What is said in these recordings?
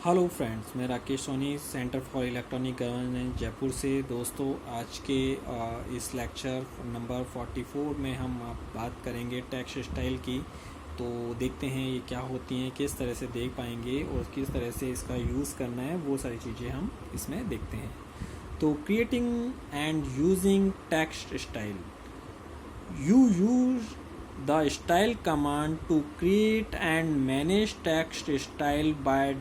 Hello friends, मैं Rakesh Soni centre for electronic governance Jaipur से। दोस्तों, आज के इस लेक्चर नंबर 44 में हम बात करेंगे टैक्स स्टाइल की। तो देखते हैं ये क्या होती हैं, किस तरह से देख पाएंगे और किस तरह से इसका यूज़ करना है, वो सारी चीज़ें हम इसमें देखते हैं। तो creating and using tax style, you use the style command to create and manage text style. By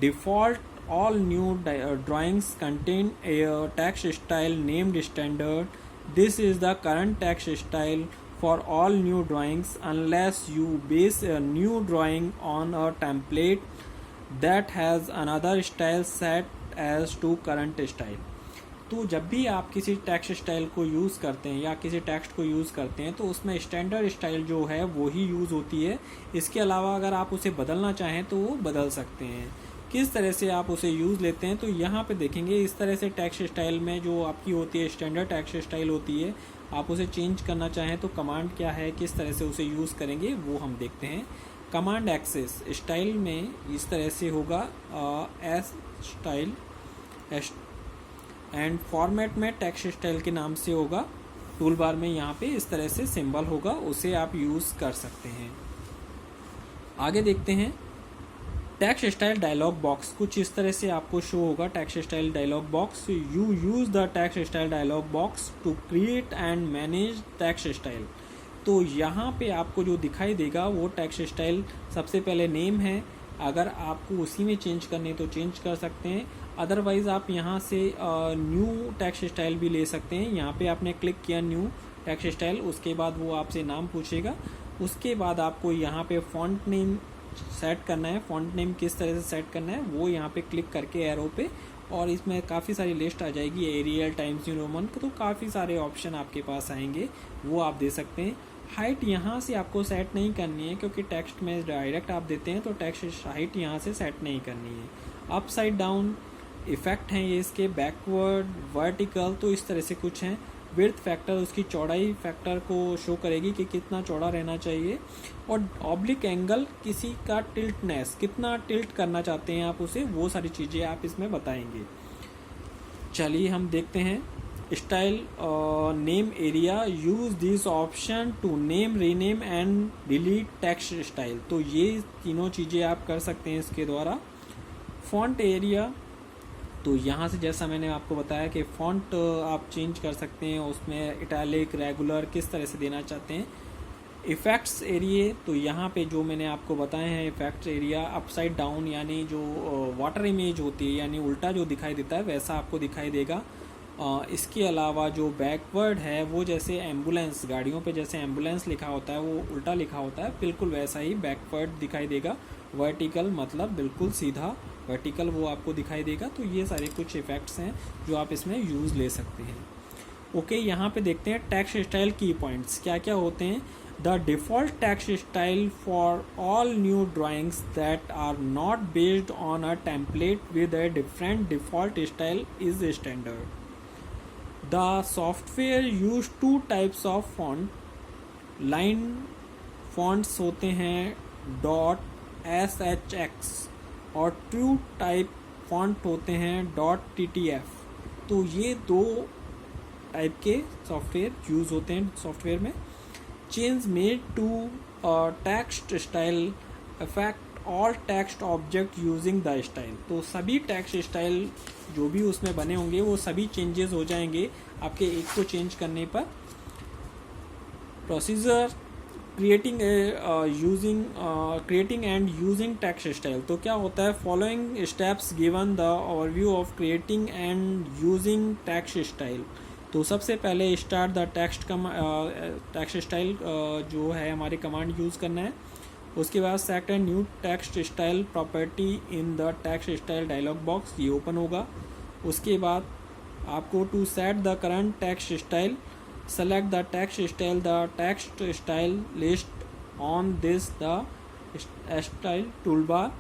default, all new drawings contain a text style named standard. This is the current text style for all new drawings unless you base a new drawing on a template that has another style set as to current style. तो जब भी आप किसी text style को use करते हैं या किसी टेक्स्ट को यूज़ करते हैं तो उसमें स्टैंडर्ड स्टाइल जो है वो ही यूज़ होती है। इसके अलावा अगर आप उसे बदलना चाहें तो वो बदल सकते हैं। किस तरह से आप उसे यूज़ लेते हैं तो यहाँ पे देखेंगे, इस तरह से टेक्स्ट स्टाइल में जो आपकी होती है स्टैंडर्ड टेक्स्ट स्टाइल होती है, आप उसे चेंज करना चाहें तो कमांड क्या है, किस तरह से उसे यूज़ करेंगे वो हम देखते हैं। कमांड एक्सेस स्टाइल में इस तरह से होगा, एस स्टाइल एंड फॉर्मेट में टेक्स्ट स्टाइल के नाम से होगा। टूल बार में यहाँ पे इस तरह से सिंबल होगा, उसे आप यूज़ कर सकते हैं। आगे देखते हैं, टेक्स्ट स्टाइल डायलॉग बॉक्स कुछ इस तरह से आपको शो होगा। Text style dialog box, you use the text style dialog box to create and manage text style. तो यहाँ पे आपको जो दिखाई देगा वो टेक्स्ट स्टाइल सबसे पहले नेम है। अगर आपको उसी में चेंज करने तो चेंज कर सकते हैं, अदरवाइज़ आप यहाँ से न्यू टेक्स्ट स्टाइल भी ले सकते हैं। यहाँ पे आपने क्लिक किया न्यू टेक्स्ट स्टाइल, उसके बाद वो आपसे नाम पूछेगा। उसके बाद आपको यहाँ पे फॉन्ट नेम सेट करना है। फॉन्ट नेम किस तरह से सेट करना है वो यहाँ पे क्लिक करके एरो पे, और इसमें काफ़ी सारी लिस्ट आ जाएगी, एरियल, टाइम्स न्यू रोमन, तो काफ़ी सारे ऑप्शन आपके पास आएंगे, वो आप दे सकते हैं। हाइट यहाँ से आपको सेट नहीं करनी है क्योंकि टेक्स्ट में डायरेक्ट आप देते हैं तो टेक्स्ट हाइट यहाँ से सेट नहीं करनी है। अप साइड डाउन इफेक्ट हैं ये इसके, बैकवर्ड, वर्टिकल, तो इस तरह से कुछ हैं। विड्थ फैक्टर उसकी चौड़ाई फैक्टर को शो करेगी कि कितना चौड़ा रहना चाहिए। और ऑब्लिक एंगल किसी का टिल्टनेस, कितना टिल्ट करना चाहते हैं आप उसे, वो सारी चीज़ें आप इसमें बताएंगे। चलिए हम देखते हैं। Style name area, use this option to name, rename and delete text style. तो ये तीनों चीज़ें आप कर सकते हैं इसके द्वारा। फॉन्ट एरिया, तो यहाँ से जैसा मैंने आपको बताया कि फॉन्ट आप चेंज कर सकते हैं, उसमें इटैलिक, रेगुलर किस तरह से देना चाहते हैं। इफ़ेक्ट्स एरिया, तो यहाँ पे जो मैंने आपको बताए हैं इफ़ेक्ट्स एरिया, अपसाइड डाउन यानी जो वाटर इमेज होती है यानी उल्टा जो दिखाई देता है वैसा आपको दिखाई देगा। इसके अलावा जो बैकवर्ड है वो जैसे एम्बुलेंस, गाड़ियों पे जैसे एम्बुलेंस लिखा होता है वो उल्टा लिखा होता है, बिल्कुल वैसा ही बैकवर्ड दिखाई देगा। वर्टिकल मतलब बिल्कुल सीधा वर्टिकल वो आपको दिखाई देगा। तो ये सारे कुछ इफ़ेक्ट्स हैं जो आप इसमें यूज़ ले सकते हैं। ओके, यहाँ पे देखते हैं टेक्स्ट स्टाइल की पॉइंट्स क्या क्या होते हैं। The default text style for all new drawings that are not based on a template with a different default style is standard. The software use two types of font. Line fonts होते हैं .shx और true type font होते हैं .ttf। तो ये दो type के software use होते हैं सॉफ्टवेयर में। Change made to text style affect all text object using the style. तो सभी टेक्स्ट स्टाइल जो भी उसमें बने होंगे वो सभी चेंजेस हो जाएंगे आपके एक को चेंज करने पर। Procedure creating and using text style, तो क्या होता है, following steps given the overview of creating and using text style. तो सबसे पहले स्टार्ट द टेक्स्ट स्टाइल जो है हमारे कमांड यूज़ करना है। उसके बाद set a new text style property in the text style dialog box, ये ओपन होगा। उसके बाद आपको to set the current text style select the text style list on this the style tool bar.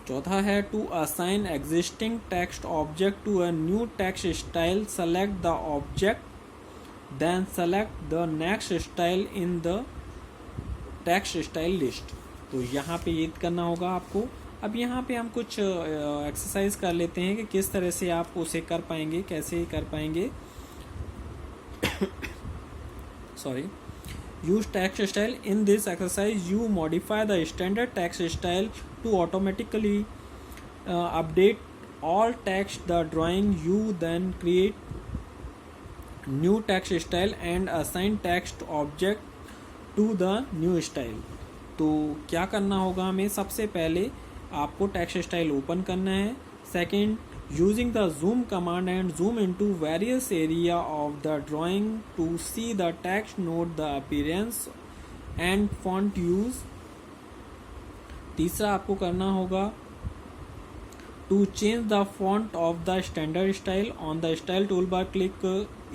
चौथा है to assign existing text object to a new text style select the object then select the next style in the text style list. तो यहाँ पे ये करना होगा आपको। अब यहाँ पे हम कुछ एक्सरसाइज कर लेते हैं कि किस तरह से आप उसे कर पाएंगे, कैसे कर पाएंगे। Sorry. Use text style. In this exercise you modify the standard text style to automatically update all text the drawing. You then create new text style and assign text object to the new style. तो क्या करना होगा हमें, सबसे पहले आपको text style open करना है। Second, using the zoom command and zoom into various area of the drawing to see the text, note the appearance and font use. तीसरा आपको करना होगा to change the font of the standard style on the style tool bar click.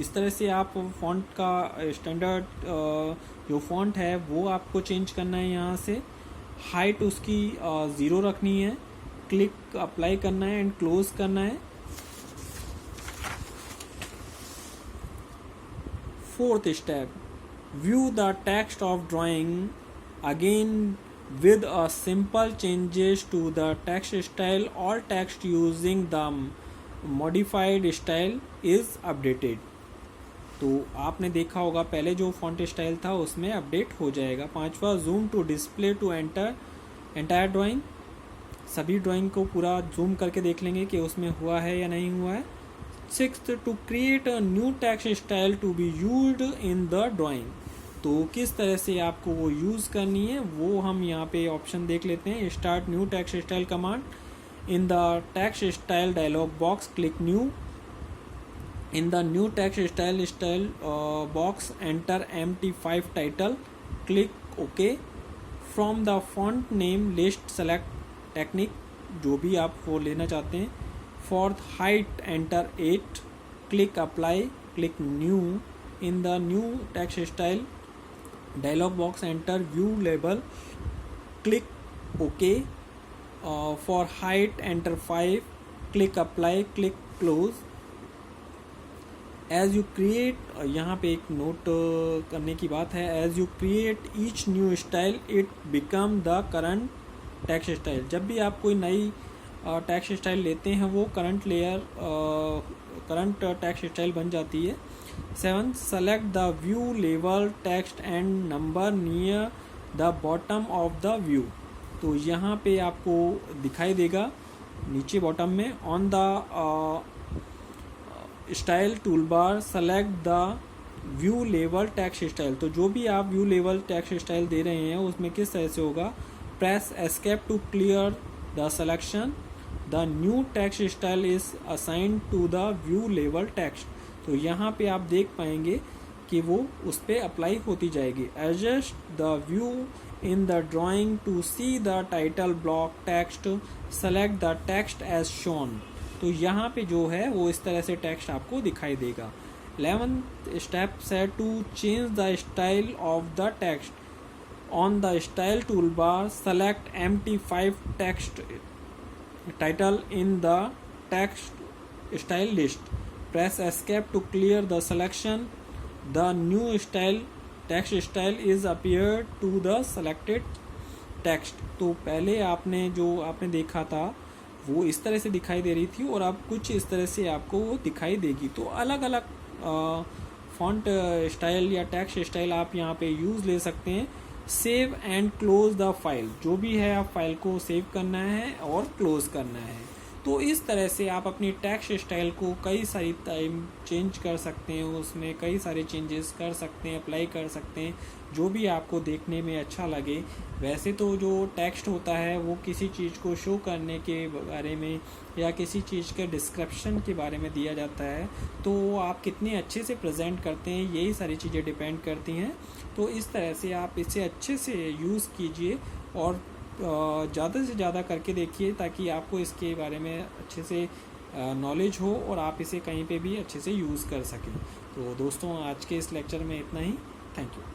इस तरह से आप font का standard जो फॉन्ट है वो आपको चेंज करना है। यहाँ से हाइट उसकी 0 रखनी है, क्लिक अप्लाई करना है एंड क्लोज करना है। Fourth step, view the text of drawing again with a simple changes to the text style. All text using the modified style is updated. तो आपने देखा होगा पहले जो फॉन्ट स्टाइल था उसमें अपडेट हो जाएगा। पांचवा, zoom to display to entire drawing. सभी ड्राइंग को पूरा जूम करके देख लेंगे कि उसमें हुआ है या नहीं हुआ है। Sixth, to create a new text style to be used in the drawing. तो किस तरह से आपको वो यूज़ करनी है वो हम यहाँ पे ऑप्शन देख लेते हैं। Start new text style command. In the text style dialog box click new. In the new text style box enter MT5 title, click okay. From the font name list select Technic, जो भी आप वो लेना चाहते हैं। For height enter 8, click apply, click new. In the new text style dialog box enter view label, click okay. For height enter 5, click apply, click close. As you create, यहाँ पे एक नोट करने की बात है, as you create each new style it become the current text style. जब भी आप कोई नई टेक्स्ट स्टाइल लेते हैं वो करंट टेक्स्ट स्टाइल बन जाती है। 7, select the view level text and number near the bottom of the view. तो यहाँ पे आपको दिखाई देगा नीचे बॉटम में, on the style tool bar select the view level text style. तो जो भी आप व्यू लेवल टेक्स्ट स्टाइल दे रहे हैं उसमें किस तरह से होगा, press escape to clear the selection. The new text style is assigned to the view level text. तो यहाँ पे आप देख पाएंगे कि वो उस पर अप्लाई होती जाएगी। Adjust the view in the drawing to see the title block text, select the text as shown. तो यहाँ पे जो है वो इस तरह से टेक्स्ट आपको दिखाई देगा। 11th स्टेप है to change the style of the text. On the style tool bar select MT5 text title in the text style list, press escape to clear the selection. The new style text style is appeared to the selected text. तो पहले आपने जो आपने देखा था वो इस तरह से दिखाई दे रही थी और अब कुछ इस तरह से आपको वो दिखाई देगी। तो अलग अलग फॉन्ट स्टाइल या टेक्स्ट स्टाइल आप यहाँ पे यूज़ ले सकते हैं। Save and close the file, जो भी है आप फाइल को सेव करना है और क्लोज करना है। तो इस तरह से आप अपनी टेक्स्ट स्टाइल को कई सारी टाइम चेंज कर सकते हैं, उसमें कई सारे चेंजेस कर सकते हैं, अप्लाई कर सकते हैं, जो भी आपको देखने में अच्छा लगे। वैसे तो जो टेक्स्ट होता है वो किसी चीज़ को शो करने के बारे में या किसी चीज़ के डिस्क्रिप्शन के बारे में दिया जाता है, तो आप कितने अच्छे से प्रेजेंट करते हैं यही सारी चीज़ें डिपेंड करती हैं। तो इस तरह से आप इसे अच्छे से यूज़ कीजिए और ज़्यादा से ज़्यादा करके देखिए ताकि आपको इसके बारे में अच्छे से नॉलेज हो और आप इसे कहीं पे भी अच्छे से यूज़ कर सकें। तो दोस्तों आज के इस लेक्चर में इतना ही। Thank you.